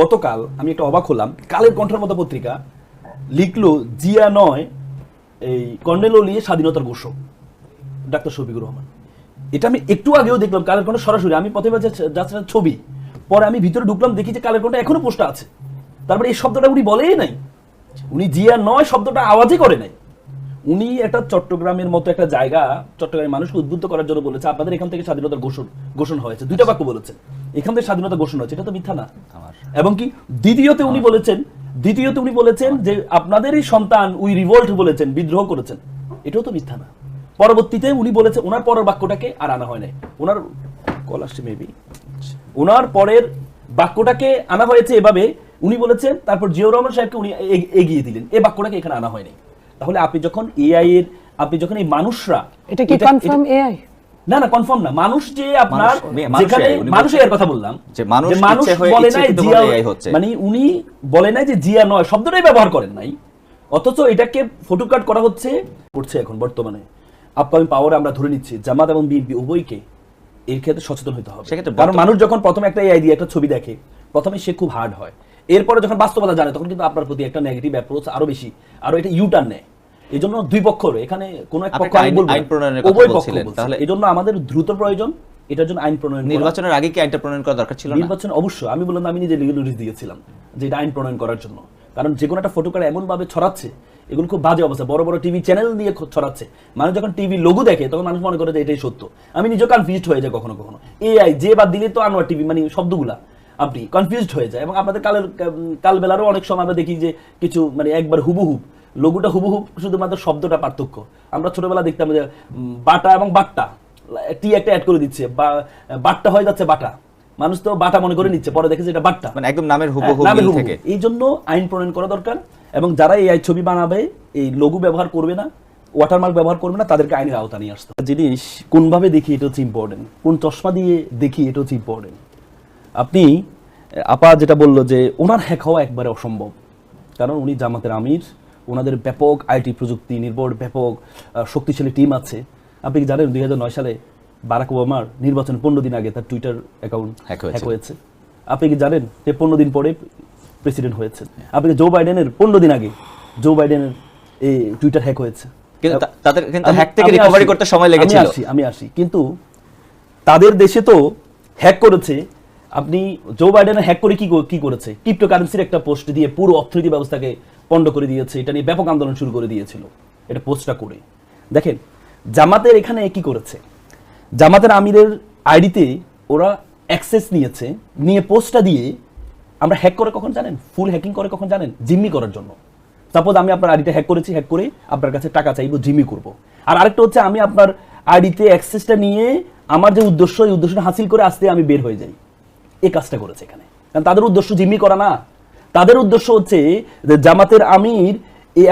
গতকাল আমি একটা অবাক হলাম, কালের কণ্ঠের মতো পত্রিকা লিখলো জিয়া নয় এই কর্নেল ওলিয়ে স্বাধীনতার ঘোষক ডাক্তার শফিকুর রহমান। এটা আমি একটু আগেও দেখলাম কালের কণ্ঠ সরাসরি। আমি প্রথমে যাচ্ছে ছবি, পরে আমি ভিতরে ঢুকলাম, দেখি যে কালের কণ্ঠ এখনো পোস্টটা আছে। তারপরে এই শব্দটা উনি বলেই নাই, উনি জিয়া নয় শব্দটা আওয়াজই করে নাই। উনি একটা চট্টগ্রামের মতো একটা জায়গা, চট্টগ্রামের মানুষকে উদ্বুদ্ধ করার জন্য বলেছে আপনাদের এখান থেকে স্বাধীনতার ঘোষণা হয়েছে। দুইটা বাক্য বলেছেন, এখান থেকে স্বাধীনতা ঘোষণা হয়েছে, এটা তো মিথ্যা না। এবং কি দ্বিতীয়তে উনি বলেছেন যে আপনাদেরই সন্তান উই রিভোল্ট বলেছেন, বিদ্রোহ করেছেন, এটাও তো মিথ্যা না। পরবর্তীতে উনি বলেছেন, ওনার পরের বাক্যটাকে আর আনা হয় নাই, ওনার পরের বাক্যটাকে আনা হয়েছে এভাবে, উনি বলেছেন, তারপর জিয়াউর রহমান সাহেবকে উনি এগিয়ে দিলেন, এই বাক্যটাকে এখানে আনা হয়নি। তাহলে আপনি যখন এই মানুষরা, এটা কি কনফার্ম এআই? না কনফার্ম না, মানুষ যে আপনার যেখানে মানুষের কথা বললাম যে মানুষ বলে নাই জিয়া, মানে উনি বলে নাই যে জিয়া নয় শব্দটাই ব্যবহার করেন নাই, অথচ এটাকে ফটোকাট করা করছে এখন বর্তমানে। আপকামিং পাওয়ারে আমরা ধরে নিচ্ছি জামাত এবং বিএনপি উভয়কে এর ক্ষেত্রে সচেতন হতে হবে। কারণ মানুষ যখন প্রথমে একটা এআই দিয়ে একটা ছবি দেখে, প্রথমে সে খুব হার্ড হয়, এরপরে যখন বাস্তবতা জানে তখন কিন্তু আপনার প্রতি একটা নেগেটিভ অ্যাপ্রোচ আরো বেশি, আরো এটা ইউটার্ন নেয়। এই জন্য দুই পক্ষের, এখানে কোন এক পক্ষ উভয় পক্ষ বলছে, এই জন্য আমাদের দ্রুত প্রয়োজন এটার জন্য আইন প্রণয়ন। নির্বাচনের আগে কি আইনটা প্রণয়ন করা দরকার ছিল? নির্বাচন অবশ্যই, আমি বললাম আমি নিজে লিগ্যাল নোটিশ দিয়েছিলাম যে এটা আইন প্রণয়ন করার জন্য। কারণ যে কোনো একটা ফটো কার্ড এমন ভাবে ছড়াচ্ছে, এগুলো খুব বাজে অবস্থা, বড় বড় টিভি চ্যানেল দিয়ে ছড়াচ্ছে। মানুষ যখন টিভি লোগো দেখে তখন মানুষ মনে করে যে এটাই সত্য। আমি নিজেও কনফিউজড হয়ে যায় কখনো কখনো, এআই যে বাদ দিলে তো আনোয়ার টিভি, মানে শব্দগুলা আপনি কনফিউজড হয়ে যায়। এবং আপনাদের কালবেলারও অনেক সময় আমরা দেখি যে কিছু মানে একবার হুবহুব লোগোটা হুবহুব, শুধুমাত্র শব্দটা পার্থক্য। আমরা ছোটবেলা দেখতাম যে বাটা এবং বাট্টা, টি একটা অ্যাড করে দিচ্ছে, বা বাট্টা হয়ে যাচ্ছে বাটা, মানুষ তো বাটা মনে করে নিচ্ছে, পরে দেখেছে এটা বাট্টা, মানে একদম নামের হুবহু থেকে। এই জন্য আইন প্রণয়ন করা দরকার। এবং যারা এই ছবি বানাবে, এই লোগো ব্যবহার করবে না, ওয়াটারমার্ক ব্যবহার করবে না, তাদেরকে আইনের আওতা নিয়ে আসতে হবে। জিনিস কোনভাবে দেখি এটা হচ্ছে ইম্পর্টেন্ট, কোন চশমা দিয়ে দেখি এটা হচ্ছে ইম্পর্টেন্ট। আপনি আপা যেটা বললো যে ওনার হ্যাক হওয়া একবারে অসম্ভব, কারণ উনি জামাতের আমির, ওনাদের ব্যাপক আইটি প্রযুক্তি নির্ভর ব্যাপক শক্তিশালী টিম আছে। আপনি কি জানেন 2009 সালে বারাক ওবামার নির্বাচন 15 দিন আগে তার টুইটার অ্যাকাউন্ট হ্যাক হয়েছে? আপনি কি জানেন যে 15 দিন পরে প্রেসিডেন্ট হয়েছে? আপনি জো বাইডেনের 15 দিন আগে জো বাইডেনের এই টুইটার হ্যাক হয়েছে, কিন্তু তাদের কিন্তু হ্যাক থেকে রিকভারি করতে সময় লেগেছিল। আমি আসি, কিন্তু তাদের দেশে তো হ্যাক করেছে। আপনি জো বাইডেনের হ্যাক করে কি করেছে? ক্রিপ্টোকারেন্সির একটা পোস্ট দিয়ে পুরো অর্থনীতি ব্যবস্থাকে পণ্ড করে দিয়েছে, এটা নিয়ে ব্যাপক আন্দোলন শুরু করে দিয়েছিল এটা পোস্টটা করে। দেখেন জামাতের এখানে কি করেছে, জামাতের আমিরের আইডিতে ওরা অ্যাক্সেস নিয়ে পোস্টটা দিয়ে আমরা হ্যাক করে কখন জানেন, ফুল হ্যাকিং করে কখন জানেন, জিম্মি করার জন্য। সাপোজ আমি আপনার আইডিটা হ্যাক করেছি, হ্যাক করে আপনার কাছে টাকা চাইবো, জিম্মি করব। আর আরেকটা হচ্ছে আমি আপনার আইডিতে অ্যাক্সেসটা নিয়ে আমার যে উদ্দেশ্য, এই উদ্দেশ্যটা হাসিল করে আসতে আমি বের হয়ে যাই, এই কাজটা করেছে এখানে। কারণ তাদের উদ্দেশ্য জিম্মি করা না, তাদের উদ্দেশ্য হচ্ছে যে জামাতের আমির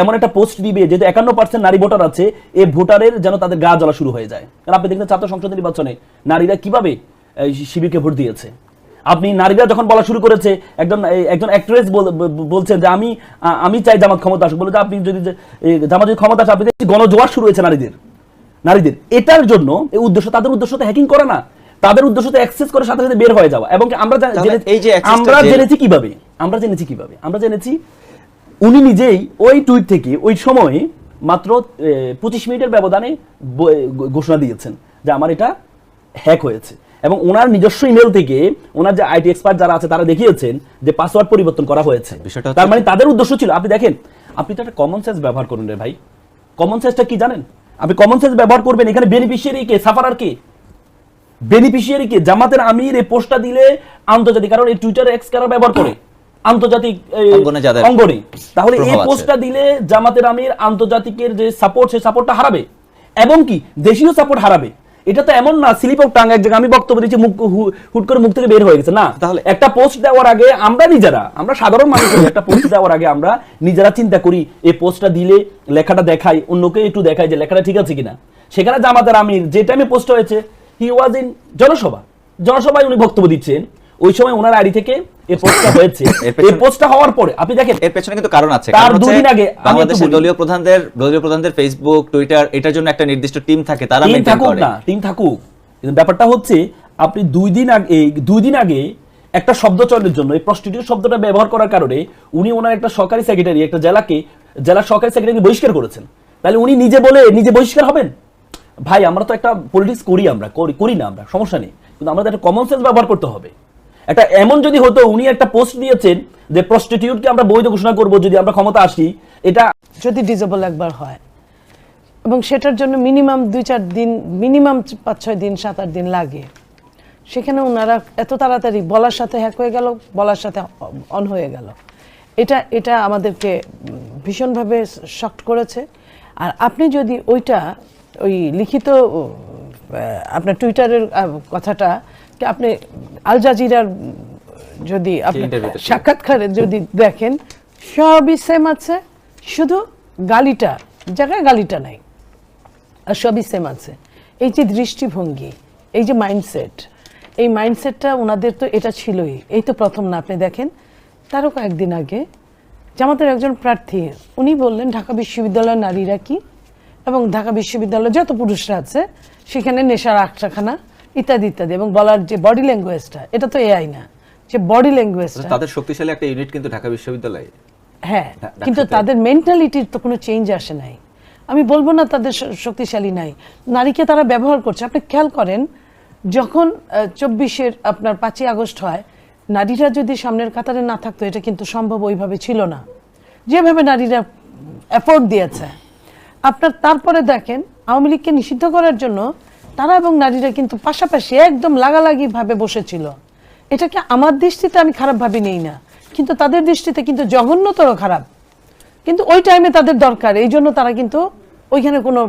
এমন একটা পোস্ট দিবে যেহেতু 51% নারী ভোটার আছে, এই ভোটারের যেন তাদের গা জ্বলা শুরু হয়ে যায়। কারণ আপনি দেখবেন ছাত্র সংসদ নির্বাচনে নারীরা কিভাবে শিবিরকে ভোট দিয়েছে। আপনি নারীরা যখন বলা শুরু করেছে, একজন অ্যাক্ট্রেস বলছেন যে আমি চাই জামাত ক্ষমতা আসুক, বলে যে আপনি যদি জামাত যদি ক্ষমতা আসে, আপনি গণজোয়ার শুরু হয়েছে নারীদের। এটার জন্য এই উদ্দেশ্য, তাদের উদ্দেশ্য তো হ্যাকিং করা না, তাদের উদ্দেশ্য তো অ্যাক্সেস করে সাথে সাথে বের হয়ে যাওয়া। এবং আমরা জেনেছি উনি নিজেই ওই টুইট থেকে ওই সময়ে মাত্র 25 মিনিটের ব্যবধানে ঘোষণা দিয়েছেন যে আমার এটা হ্যাক হয়েছে। এবং ওনার নিজস্ব ইমেল থেকে ওনার যে আইটি এক্সপার্ট যারা আছে তারা দেখিয়েছেন যে পাসওয়ার্ড পরিবর্তন করা হয়েছে। তার মানে তাদের উদ্দেশ্য ছিল, আপনি দেখেন, আপনি তো একটা কমন সেন্স ব্যবহার করুন রে ভাই। কমন সেন্সটা কি জানেন? আপনি কমন সেন্স ব্যবহার করবেন, এখানে বেনিফিশিয়ারি কে, সাফারার কে? বেনিফিশিয়ারি কে? জামাতের আমির এই পোস্টটা দিলে আন্তর্জাতিক, কারণ এই টুইটার এক্স কারা ব্যবহার করে আন্তর্জাতিক অঙ্গনে, তাহলে এই পোস্টটা দিলে জামাতের আমির আন্তর্জাতিকের যে সাপোর্ট, সেই সাপোর্টটা হারাবে এবং কি দেশীয় সাপোর্ট হারাবে। এটা তো এমন না স্লিপ অফ টাং এক জায়গায় আমি বক্তব্য দিচ্ছি হুট করে মুখ থেকে বের হয়ে গেছে না। তাহলে একটা পোস্ট দেওয়ার আগে আমরা সাধারণ মানুষ একটা পোস্ট দেওয়ার আগে আমরা নিজেরা চিন্তা করি, এই পোস্টটা দিলে লেখাটা দেখাই, অন্যকে একটু দেখাই যে লেখাটা ঠিক আছে কিনা। সেখানে জামাতের আমির যে টাইমে পোস্ট হয়েছে, হি ওয়াজ ইন জনসভায় উনি বক্তব্য দিচ্ছেন, ওই সময় ওনার আইডি থেকে এই পোস্টটা হয়েছে। এই পোস্টটা হওয়ার পরে আপনি দেখেন এর পেছনে কিন্তু কারণ আছে। তার দুদিন আগে বাংলাদেশের দলীয় প্রধানদের ফেসবুক, টুইটার, এটার জন্য একটা নির্দিষ্ট টিম থাকে, তারা মেইনটেইন করে। টিম থাকুক, কিন্তু ব্যাপারটা হচ্ছে আপনি দুই দিন আগে একটা শব্দ চয়নের জন্য এই প্রস্টিটিউট শব্দটা ব্যবহার করার কারণে উনি ওনার একটা সরকারি সেক্রেটারি, একটা জেলার সরকারি সেক্রেটারি বহিষ্কার করেছেন। তাহলে উনি নিজে বলে নিজে বহিষ্কার হবেন? ভাই আমরা তো একটা পলিটিক্স করি, আমরা করি না, আমরা সমস্যা নেই, কিন্তু আমাদের একটা কমন সেন্স ব্যবহার করতে হবে। একটা এমন যদি হতো উনি একটা পোস্ট দিয়েছেন যে প্রস্টিটিউটকে আমরা বৈধ ঘোষণা করব যদি আমরা ক্ষমতা আসি, এটা যদি ডিজেবল একবার হয় এবং সেটার জন্য মিনিমাম 2-4 দিন, মিনিমাম 5-6 দিন 7-8 দিন লাগে, সেখানে ওনারা এত তাড়াতাড়ি বলার সাথে হ্যাক হয়ে গেল, বলার সাথে অন হয়ে গেল। এটা আমাদেরকে ভীষণভাবে শক্ট করেছে। আর আপনি যদি ওই লিখিত আপনার টুইটারের কথাটা আপনি আল জাজিরার যদি আপনি সাক্ষাৎকারে যদি দেখেন, সবই সেম আছে, শুধু জায়গায় গালিটা নাই, আর সবই সেম আছে। এই যে দৃষ্টিভঙ্গি, এই যে মাইন্ডসেট, এই মাইন্ডসেটটা ওনাদের তো এটা ছিলই, এই তো প্রথম না। আপনি দেখেন তারও কয়েকদিন আগে জামাতের একজন প্রার্থী উনি বললেন ঢাকা বিশ্ববিদ্যালয়ের নারীরা কি, এবং ঢাকা বিশ্ববিদ্যালয়ে যত পুরুষরা আছে সেখানে নেশার আখড়াখানা ইত্যাদি ইত্যাদি, এবং বলার যে বডি ল্যাঙ্গুয়েজটা, এটা তো এআই না, যে বডি ল্যাঙ্গুয়েজটা। তাদের শক্তিশালী একটা ইউনিট কিন্তু ঢাকা বিশ্ববিদ্যালয়ে। হ্যাঁ, কিন্তু তাদের মেন্টালিটির তো কোনো চেঞ্জ আসে নাই। আমি বলবো না তাদের শক্তিশালী নাই, নারীকে তারা ব্যবহার করছে। আপনি খেয়াল করেন যখন 24-এর আপনার 5ই আগস্ট হয়, নারীরা যদি সামনের কাতারে না থাকতো এটা কিন্তু সম্ভব ওইভাবে ছিল না, যেভাবে নারীরা এফোর্ট দিয়েছে। আপনার তারপরে দেখেন আওয়ামী লীগকে নিষিদ্ধ করার জন্য তারা এবং নারীরা কিন্তু পাশাপাশি একদম লাগালাগি ভাবে বসেছিল। এটাকে আমার দৃষ্টিতে আমি খারাপ ভাবি নেই না, কিন্তু তাদের দৃষ্টিতে কিন্তু জঘন্যতর খারাপ। কিন্তু ওই টাইমে তাদের দরকার, এই জন্য তারা কিন্তু ওইখানে কোনো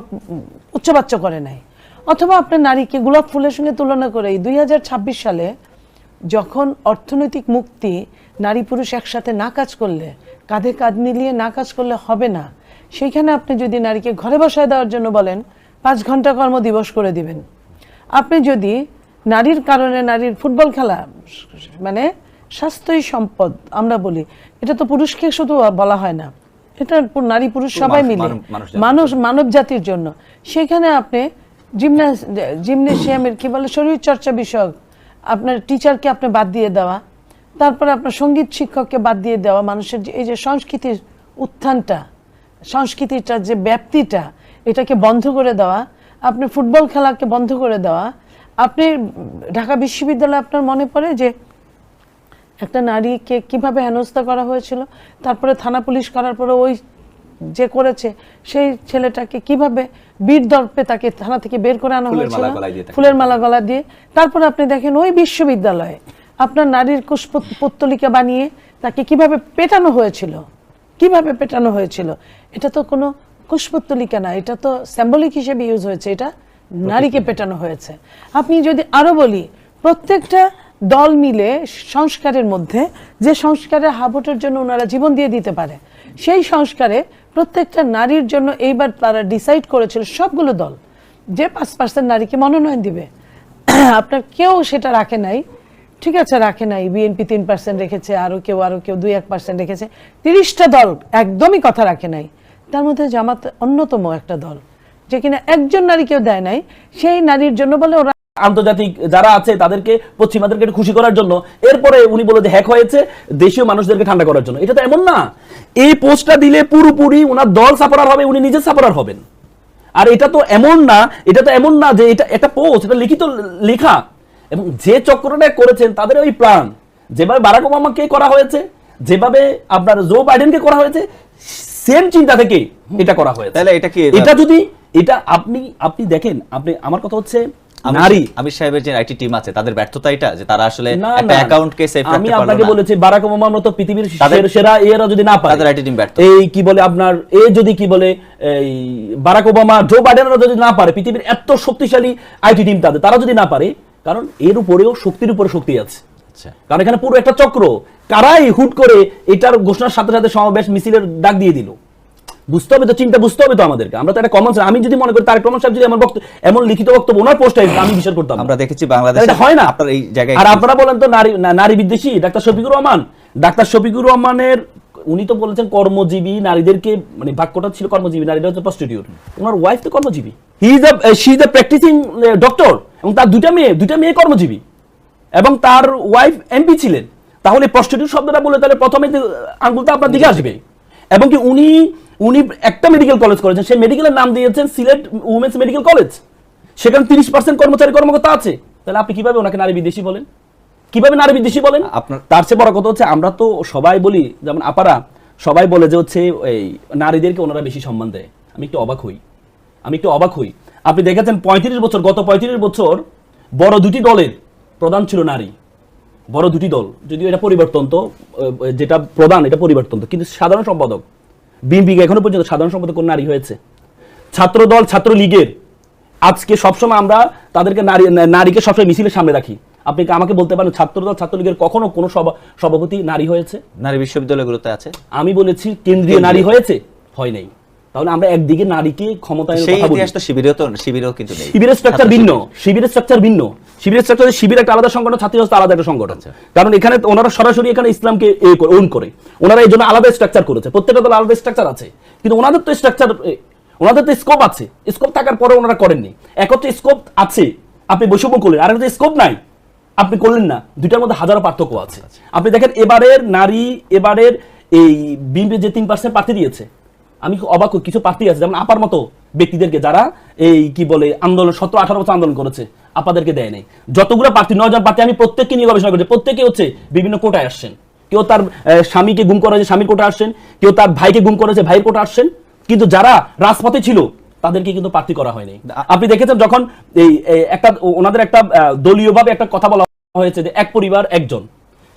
উচ্চবাচ্য করে নাই। অথবা আপনার নারীকে গোলাপ ফুলের সঙ্গে তুলনা করে 2026 সালে যখন অর্থনৈতিক মুক্তি, নারী পুরুষ একসাথে না কাজ করলে, কাঁধে কাঁধ মিলিয়ে না কাজ করলে হবে না, সেইখানে আপনি যদি নারীকে ঘরে বসায় দেওয়ার জন্য বলেন 5 ঘন্টা কর্মদিবস করে দিবেন। আপনি যদি নারীর কারণে নারীর ফুটবল খেলা, মানে স্বাস্থ্যই সম্পদ আমরা বলি, এটা তো পুরুষকে শুধু বলা হয় না, এটা নারী পুরুষ সবাই মিলে মানব জাতির জন্য। সেখানে আপনি জিমনেশিয়ামের কি বলে শরীর চর্চা বিষয়ক আপনার টিচারকে আপনি বাদ দিয়ে দেওয়া, তারপরে আপনার সঙ্গীত শিক্ষককে বাদ দিয়ে দেওয়া, মানুষের এই যে সংস্কৃতির উত্থানটা, সংস্কৃতিটা যে ব্যাপ্তিটা, এটাকে বন্ধ করে দেওয়া, আপনি ফুটবল খেলাকে বন্ধ করে দেওয়া। আপনি ঢাকা বিশ্ববিদ্যালয়ে আপনার মনে পড়ে যে একটা নারীকে কিভাবে হেনস্থা করা হয়েছিল, তারপরে থানা পুলিশ করার পরে ওই যে করেছে সেই ছেলেটাকে কিভাবে বীর দর্পে তাকে থানা থেকে বের করে আনা হয়েছিল ফুলের মালা গলা দিয়ে। তারপরে আপনি দেখেন ওই বিশ্ববিদ্যালয়ে আপনার নারীর কুশপুত্তলিকা বানিয়ে তাকে কিভাবে পেটানো হয়েছিল, এটা তো কোনো কুশপুত্তলিকা না, এটা তো সিম্বলিক হিসেবে ইউজ হয়েছে, এটা নারীকে পেটানো হয়েছে। আপনি যদি আরো বলি, প্রত্যেকটা দল মিলে সংস্কারের মধ্যে যে সংস্কারের হাবুটের জন্য ওনারা জীবন দিয়ে দিতে পারে, সেই সংস্কারে প্রত্যেকটা নারীর জন্য এইবার তারা ডিসাইড করেছিল সবগুলো দল যে 5% নারীকে মনোনয়ন দিবে। আপনার কেউ সেটা রাখে নাই, ঠিক আছে, রাখে নাই। বিএনপি 3% রেখেছে, আরো কেউ 2-1% রেখেছে। 30টা দল একদমই কথা রাখে নাই। তার মধ্যে জামাত অন্যতম একটা দল যে কিনা একজন নারীকেও দেয় নাই। সেই নারীর জন্য বলে ওরা আন্তর্জাতিক যারা আছে তাদেরকে, পশ্চিমাদেরকে খুশি করার জন্য, এরপরে উনি বলে যে হ্যাক হয়েছে দেশীয় মানুষদেরকে ঠান্ডা করার জন্য। এটা তো এমন না, এই পোস্টটা দিলে পুরোপুরি ওনার দল সাপোর্টার হবে, উনি নিজে সাপোর্টার হবেন। আর এটা তো এমন না যে এটা একটা পোস্ট, এটা লিখিত লেখা, এবং যে চক্রটা করেছেন তাদের ওই প্ল্যান, যেভাবে বারাক ওবামাকে করা হয়েছে, যেভাবে আপনার জো বাইডেনকে করা হয়েছে, সেম চিন্তা থেকে এটা করা হয়েছে। তাহলে এটা যদি এটা আপনি দেখেন, আপনি আমার কথা হচ্ছে নারী আমির সাহেবের যে আইটি টিম আছে তাদের ব্যর্থতা এটা যে তারা আসলে একটা অ্যাকাউন্টকে সেভ রাখতে পারলো না। আমি আপনাকে বলেছি বারাক ওবামার মতো পৃথিবীর সেরা এরা যদি না পারে, তাদের আইটি টিম ব্যর্থ। এই কি বলে আপনার যদি কি বলে এই বারাক ওবামা, জো বাইডেনরা যদি না পারে, পৃথিবীর এত শক্তিশালী আইটি টিম তারা যদি না পারে, কারণ এর উপরেও শক্তির উপরে শক্তি আছে। কারণ এখানে পুরো একটা চক্র, কারাই হুট করে এটার ঘোষণার সাথে সাথে সমাবেশ মিছিলের ডাক দিয়ে দিল। বুঝতে হবে তো, চিন্তা বুঝতে হবে তো আমাদেরকে। আমরা তো একটা কমন সেন্স, আমি যদি মনে করি তারেক রহমান সাহেব যদি এমন লিখিত বক্তব্য ওনার পোস্টে আমি বিশ্বাস করতাম। আমরা দেখেছি বাংলাদেশে হয় না আপনার এই জায়গায়। আর আপনারা বলেন তো নারী বিদ্বেষী ডাক্তার শফিকুর রহমানের, উনি তো বলেছেন কর্মজীবী নারীদেরকে, মানে বাক্যটা ছিল কর্মজীবী নারীরা হচ্ছে প্রস্টিটিউট। ওনার ওয়াইফ তো কর্মজীবী, she is a practising doctor, এবং তার দুইটা মেয়ে কর্মজীবী, এবং তার ওয়াইফ এমপি ছিলেন, তাহলে প্রস্টিটিউট শব্দটা বলে তাহলে প্রথমে আঙ্গুলটা আপনার দিকে আসবে। এবং কি উনি উনি একটা মেডিকেল কলেজ করেছেন, সেই মেডিকেলের নাম দিয়েছেন সিলেট উমেন্স মেডিকেল কলেজ, সেখানে 30% কর্মচারী কর্মকর্তা আছে। তাহলে আপনি কিভাবে ওনাকে নারী বিদ্বেষী বলেন? কিভাবে নারী বিদ্বেষী বলেন? তার চেয়ে বড় কথা হচ্ছে, আমরা তো সবাই বলি, যেমন আপারা সবাই বলে যে হচ্ছে এই নারীদেরকে ওনারা বেশি সম্মান দেয়। আমি একটু অবাক হই। আপনি দেখেছেন 35 বছর, গত 35 বছর বড় দুটি দলের প্রধান ছিল নারী, বড় দুটি দল, যদিও এটা পরিবর্তন, তো যেটা প্রধান এটা পরিবর্তন, কিন্তু সাধারণ সম্পাদক বিএনপি এখনো পর্যন্ত সাধারণ সম্পাদক কোন নারী হয়েছে? ছাত্র দল, ছাত্র লীগের আজকে সবসময় আমরা তাদেরকে নারীকে সবসময় মিছিলের সামনে রাখি। আপনি আমাকে বলতে পারেন ছাত্রদল, ছাত্রলীগের কখনো কোনো সভাপতি নারী হয়েছে? নারী বিশ্ববিদ্যালয়গুলোতে আছে। আমি বলেছি কেন্দ্রীয় নারী হয়েছে, হয় নাই। তাহলে আমরা একদিকে নারীকে ক্ষমতায় সেই ইতিহাস তো শিবিরেও কিন্তু নেই। শিবিরের স্ট্রাকচার ভিন্ন, শিবিরের স্ট্রাকচারে শিবির একটা আলাদা সংগঠন, ছাত্রী সংস্থা আলাদা একটা সংগঠন। কারণ এখানে ওনারা সরাসরি এখানে ইসলামকে ওন করে, ওনারা এই জন্য আলাদা স্ট্রাকচার করেছে। প্রত্যেকটা দল আলাদা স্ট্রাকচার আছে, কিন্তু ওনাদের তো স্ট্রাকচার, ওনাদের তো স্কোপ আছে। স্কোপ থাকার পরে ওনারা করেননি। এক হচ্ছে স্কোপ আছে, আপনি বৈষম্য করলেন, আর একটা স্কোপ নাই, আপনি করলেন না। দুটার মধ্যে হাজারো পার্থক্য আছে। আপনি দেখেন এবারের নারী, এবারের এই বিএনপি যে 3% প্রার্থী দিয়েছে, আমি অবাক, কিছু প্রার্থী আছে যেমন আপার মতো ব্যক্তিদেরকে, যারা এই কি বলে আন্দোলন 17-18 বছর আন্দোলন করেছে, আপাদেরকে দেয় নাই। যতগুলো প্রার্থী, 9 জন প্রার্থী, আমি প্রত্যেককে নিয়ে গবেষণা করছি, প্রত্যেকে হচ্ছে বিভিন্ন কোটায় আসছেন। কেউ তার স্বামীকে গুম করেছে, স্বামীর কোটা আসছেন, কেউ তার ভাইকে গুম করেছে, ভাইয়ের কোটা আসছেন। কিন্তু যারা রাজপথে ছিল তাদেরকে কিন্তু প্রার্থী করা হয়নি। আপনি দেখেছেন যখন এই একটা ওনাদের একটা দলীয়ভাবে একটা কথা বলা হয়েছে যে এক পরিবার একজন,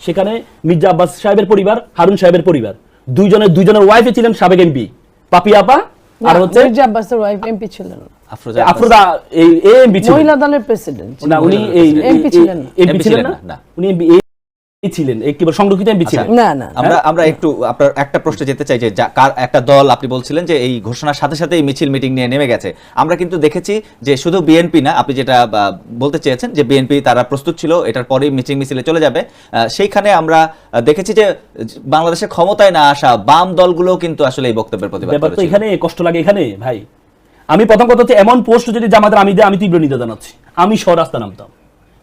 সেখানে মির্জা আব্বাস সাহেবের পরিবার, হারুন সাহেবের পরিবার, দুইজনের ওয়াইফে ছিলেন সাবেক এমপি পাপি আপা, আর হচ্ছে মির্জা আব্বাসের ওয়াইফ এমপি ছিলেন, আফরোজা এই এমপি ছিলেন, মহিলা দলের প্রেসিডেন্ট না, উনি এই এমপি ছিলেন না, উনি এমপি ছিলেন, একেবারে সংরক্ষিত এমপি ছিলেন। না আমরা একটু আপনার একটা প্রশ্ন যেতে চাই যে একটা দল, আপনি বলছিলেন যে এই ঘোষণার সাথে সাথে মিছিল মিটিং নিয়ে নেমে গেছে। আমরা কিন্তু দেখেছি যে শুধু বিএনপি না, আপনি যেটা বলতে চেয়েছেন যে বিএনপি তারা প্রস্তুত ছিল এটার পরেই মিছিলে চলে যাবে, সেইখানে আমরা দেখেছি যে বাংলাদেশে ক্ষমতায় না আসা বাম দলগুলো কিন্তু আসলে এই বক্তব্যের প্রতিবাদ করেছে। এখানে কষ্ট লাগে, এখানে ভাই আমি প্রথম কথা হচ্ছে এমন পোস্ট যদি জামাতের আমি তীব্র নিন্দা জানাচ্ছি, আমি রাস্তা নামতাম।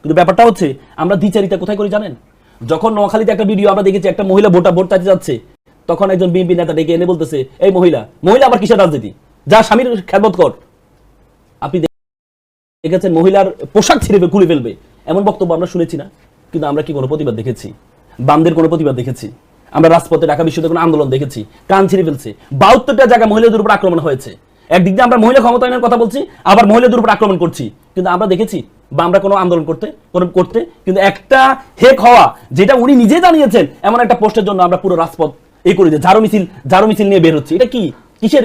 কিন্তু ব্যাপারটা হচ্ছে আমরা দ্বিচারিতা কোথায় করি জানেন? যখন নোয়াখালীতে একটা ভিডিও আমরা দেখেছি, একটা মহিলা ভোট চাইতে যাচ্ছে, তখন একজন বিএনপি নেতা ডেকে এনে বলতেছে, এই মহিলা আবার কিসের রাজনীতি, যা স্বামীর খেদমত কর। আপনি দেখেছেন মহিলার পোশাক ছিঁড়ে খুলে ফেলবে, এমন বক্তব্য আমরা শুনেছি না? কিন্তু আমরা কি কোনো প্রতিবাদ দেখেছি? বামদের কোনো প্রতিবাদ দেখেছি? আমরা রাজপথে ঢাকা বিশ্ববিদ্যালয়ে কোনো আন্দোলন দেখেছি? কান ছিঁড়ে ফেলছে। 72টা জায়গায় মহিলাদের উপর আক্রমণ হয়েছে। একদিক দিয়ে আমরা মহিলা ক্ষমতায়নের কথা বলছি, আবার মহিলাদের উপর আক্রমণ করছি, কিন্তু আমরা দেখেছি বা আমরা কোনো আন্দোলন করতে কিন্তু একটা হেক হওয়া, যেটা উনি নিজে জানিয়েছেন, এমন একটা পোস্টের জন্য আমরা পুরো রাজপথ করি যে ঝাড়ু মিছিল নিয়ে বের হচ্ছে। এটা কি কিসের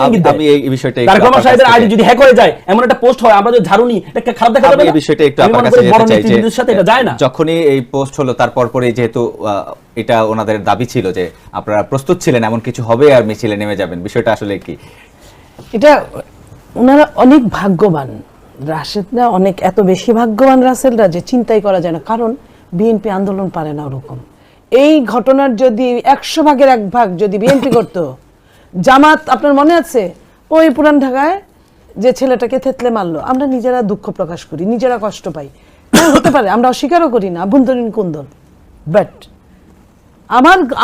ইঙ্গিত দেয়? আমি এই বিষয়টা তারেক রহমান সাহেবের আইডি যদি হ্যাক হয়ে যায়, এমন একটা পোস্ট হয়, আমরা যদি ঝাড়ু নি, এটা খারাপ দেখা যাবে না? এই বিষয়টা একটু আপনার কাছে যেতে চাই যে সাথে এটা যায় না। যখনই এই পোস্ট হলো তারপর পরে যেহেতু এটা ওনাদের দাবি ছিল যে আপনারা প্রস্তুত ছিলেন এমন কিছু হবে আর মিছিলে নেমে যাবেন, বিষয়টা আসলে কি? এটা ওনারা অনেক ভাগ্যবান, রাশেদরা অনেক এত বেশি ভাগ্যবান রাসেলরা যে চিন্তাই করা যায় না। কারণ বিএনপি আন্দোলন পারে না ওরকম। এই ঘটনার যদি 100 ভাগের 1 ভাগ যদি বিএনপি করতো, জামাত, আপনার মনে আছে ওই পুরান ঢাকায় যে ছেলেটাকে থেতলে মারলো, আমরা নিজেরা দুঃখ প্রকাশ করি, নিজেরা কষ্ট পাই, হতে পারে, আমরা অস্বীকারও করি না, আভ্যন্তরীণ কুন্দল। বাট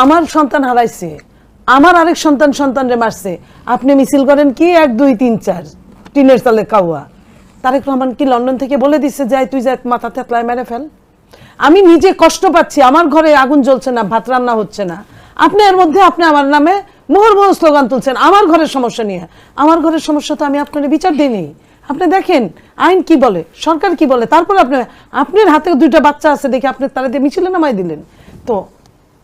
আমার সন্তান হারাইছে, আমার আরেক সন্তানরে মারছে, আপনি মিছিল করেন কি 1 2 3 4 টিনের চালে কাউয়া। তারেক রহমান কি লন্ডন থেকে বলে দিচ্ছে যাই তুই যা মাথা থেতলায় মেরে ফেল? আমি নিজে কষ্ট পাচ্ছি, আমার ঘরে আগুন জ্বলছে না, ভাত রান্না হচ্ছে না, আপনি এর মধ্যে আপনি আমার নামে মুহুর্মুহু স্লোগান তুলছেন আমার ঘরের সমস্যা নিয়ে। আমার ঘরের সমস্যা তো আমি আপনার বিচার দিইনি। আপনি দেখেন আইন কি বলে, সরকার কি বলে, তারপর আপনার হাতে 2টা বাচ্চা আছে দেখে আপনি তারা দিয়ে মিছিলে নামাই দিলেন। তো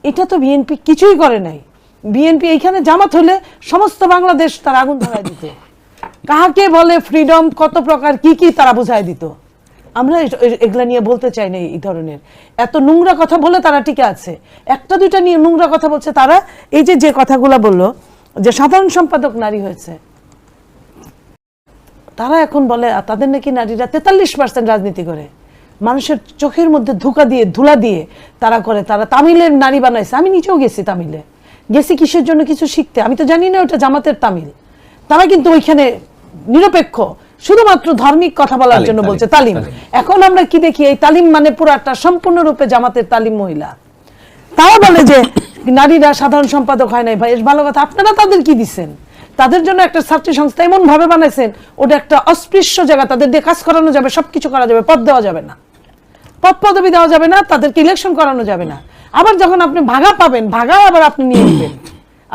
এটা তো বিএনপি কিছুই করে নাই। বিএনপি এইখানে জামাত হলে সমস্ত বাংলাদেশ তার আগুন ধরায় দিত। কাহাকে বলে ফ্রিডম, কত প্রকার কি কি তারা বুঝাই দিত। আমরা এগুলা নিয়ে বলতে চাই না। এই ধরনের এত নোংরা কথা বলে তারা টিকে আছে। 1টা 2টা নিয়ে নোংরা কথা বলছে তারা। এই যে কথাগুলো বললো যে সাধারণ সম্পাদক নারী হয়েছে, তারা এখন বলে তাদের নাকি নারীরা 43% রাজনীতি করে, মানুষের চোখের মধ্যে ধুলা দিয়ে তারা করে, তারা তামিলের নারী বানাইছে। আমি নিজেও গেছি তামিলে, গেছি কিসের জন্য, কিছু শিখতে। আমি তো জানি না ওটা জামাতের তামিল। তারা কিন্তু ওইখানে নিরপেক্ষ শুধুমাত্র ধার্মিক কথা বলার তালিম, জন্য তালিম, বলছে তালিম। তালিম। এখন আমরা কি দেখি, এই তালিম মানে পুরাটা সম্পূর্ণরূপে জামাতের তালিম মহিলা। তারা বলে যে নারীরা সাধারণ সম্পাদক হয় নাই। ভাই বেশ ভালো কথা, আপনারা তাদের কি দিচ্ছেন? তাদের জন্য একটা ছাত্রী সংস্থা এমন ভাবে বানাইছেন, ওটা একটা অস্পৃশ্য জায়গা, তাদের দিয়ে কাজ করানো যাবে, সবকিছু করা যাবে, পদ দেওয়া যাবে না, পদ পদবি দেওয়া যাবে না, তাদেরকে ইলেকশন করানো যাবে না। আবার যখন আপনি ভাগা পাবেন, ভাগাও আবার আপনি নিয়ে নেবেন।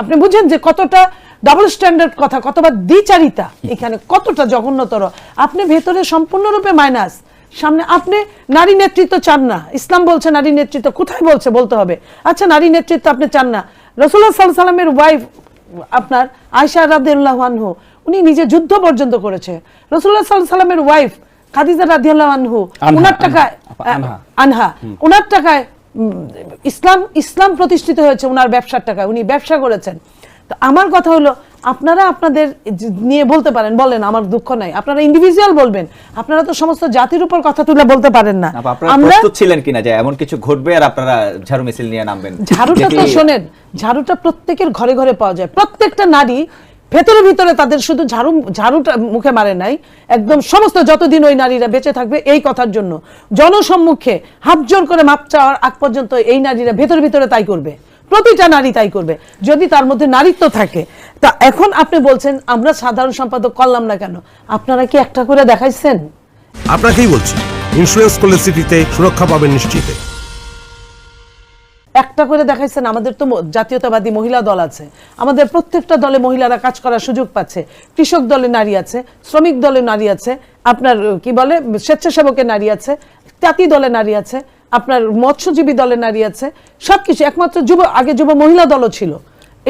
আপনি বুঝেন যে কতটা ডাবল স্ট্যান্ডার্ড কথা, কতটা দ্বিচারিতা এখানে, কতটা জঘন্যতর। আপনি ভেতরে সম্পূর্ণরূপে মাইনাস, সামনে আপনি নারী নেতৃত্ব চান না। ইসলাম বলছে নারী নেতৃত্ব, কোথায় বলছে বলতে হবে। আচ্ছা, নারী নেতৃত্ব আপনি চান না। রাসূলুল্লাহ সাল্লাল্লাহু আলাইহি সাল্লামের ওয়াইফ আপনার আয়েশা রাদিয়াল্লাহু আনহু, উনি নিজে যুদ্ধ পর্যন্ত করেছে। রাসূলুল্লাহ সাল্লাল্লাহু আলাইহি সাল্লামের ওয়াইফ খাদিজা রাদিয়াল্লাহু আনহু, ওনার টাকায় আনহা, ওনার টাকায় ইসলাম প্রতিষ্ঠিত হয়েছে, ওনার ব্যবসার টাকায়, উনি ব্যবসা করেছেন। তো আমার কথা হলো, আপনারা আপনাদের নিয়ে বলতে পারেন, বলেন, আমার দুঃখ নাই, আপনারা ইন্ডিভিজুয়াল বলবেন, আপনারা তো সমস্ত জাতির উপর কথা তুলে বলতে পারেন না। আপনারা প্রস্তুত ছিলেন কিনা যে এমন কিছু ঘটবে আর আপনারা ঝাড়ু মিছিল নিয়ে নামবেন? ঝাড়ুটা তো শোনেন, ঝাড়ুটা প্রত্যেকের ঘরে ঘরে পাওয়া যায়। প্রত্যেকটা নারী ভেতরে ভিতরে তাদের শুধু ঝাড়ুটা মুখে মারে নাই, একদম সমস্ত যতদিন ওই নারীরা বেঁচে থাকবে এই কথার জন্য জনসম্মুখে হাত জোর করে মাপ চাওয়ার আগ পর্যন্ত এই নারীরা ভেতরে ভিতরে তাই করবে, প্রতিটা নারী তাই করবে, যদি তার মধ্যে নারীত্ব থাকে। তা এখন আপনি বলছেন আমরা সাধারণ সম্পাদক করলাম না কেন? আপনারা কি একটা করে দেখাইছেন? আপনাকেই বলছি, ইন্স্যুরেন্স করলে সিটিতে সুরক্ষা পাবেন নিশ্চিত। একটা করে দেখাইছেন? আমাদের তো জাতীয়তাবাদী মহিলা দল আছে, আমাদের প্রত্যেকটা দলে মহিলারা কাজ করার সুযোগ পাচ্ছে। কৃষক দলে নারী আছে, শ্রমিক দলে নারী আছে, আপনার কি বলে স্বেচ্ছাসেবকের নারী আছে, জাতি দলে নারী আছে, আপনার মৎস্যজীবী দলে নারী আছে, সবকিছু। একমাত্র আগে যুব মহিলা দলও ছিল,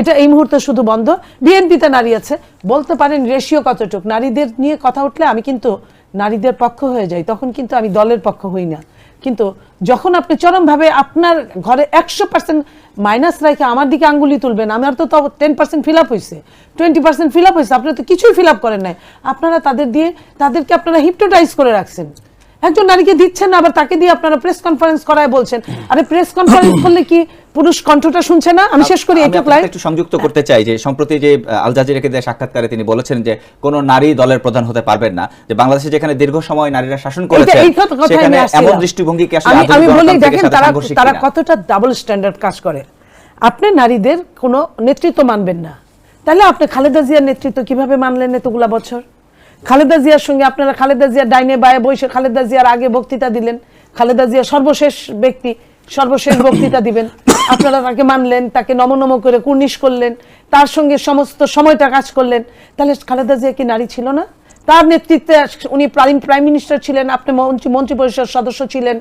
এটা এই মুহূর্তে শুধু বন্ধ। বিএনপিতে নারী আছে। বলতে পারেন রেশিও কতটুক? নারীদের নিয়ে কথা উঠলে আমি কিন্তু নারীদের পক্ষ হয়ে যাই, তখন কিন্তু আমি দলের পক্ষ হই না। কিন্তু যখন আপনি চরমভাবে আপনার ঘরে 100% মাইনাস রেখে আমার দিকে আঙ্গুলি তুলবেন, আমার তো 10% ফিল আপ হয়েছে, 20% ফিল আপ হয়েছে, আপনারা তো কিছুই ফিল আপ করেন নাই। আপনারা তাদেরকে আপনারা হিপনোটাইজ করে রাখছেন। একজন নারীকে দিচ্ছেন না, আবার তাকে দিয়ে আপনারা প্রেস কনফারেন্স করায় বলছেন। আরে প্রেস কনফারেন্স করলে কি পুরুষ কণ্ঠটা শুনছে না? আমি শেষ করি একটু লাইন একটু সংযুক্ত করতে চাই যে সম্প্রতি যে আল জাজিরাকে দেওয়া সাক্ষাৎকারে তিনি বলেছেন যে কোন নারী দলের প্রধান হতে পারবেন না, যে বাংলাদেশে যেখানে দীর্ঘ সময় নারীরা শাসন করেছে সেখানে এমন দৃষ্টিভঙ্গি কি আসলে আমি বলি, দেখেন তারা কতটা ডাবল স্ট্যান্ডার্ড কাজ করে। আপনি নারীদের কোনো নেতৃত্ব মানবেন না, তাহলে আপনি খালেদা জিয়ার নেতৃত্ব কিভাবে মানলেন এতগুলা বছর? খালেদা জিয়ার সঙ্গে আপনারা খালেদা জিয়ার ডাইনে বায়ে বসে খালেদা জিয়ার আগে বক্তৃতা দিলেন, খালেদা জিয়া সর্বশেষ ব্যক্তি, সর্বশেষ বক্তৃতা দিবেন, আপনারা তাকে মানলেন, তাকে নমনম করে কুর্নিশ করলেন, তার সঙ্গে সমস্ত সময়টা কাজ করলেন। তাহলে খালেদা জিয়া কি নারী ছিল না? তার নেতৃত্বে উনি প্রাইম মিনিস্টার ছিলেন, আপনি মন্ত্রী পরিষদ সদস্য ছিলেন,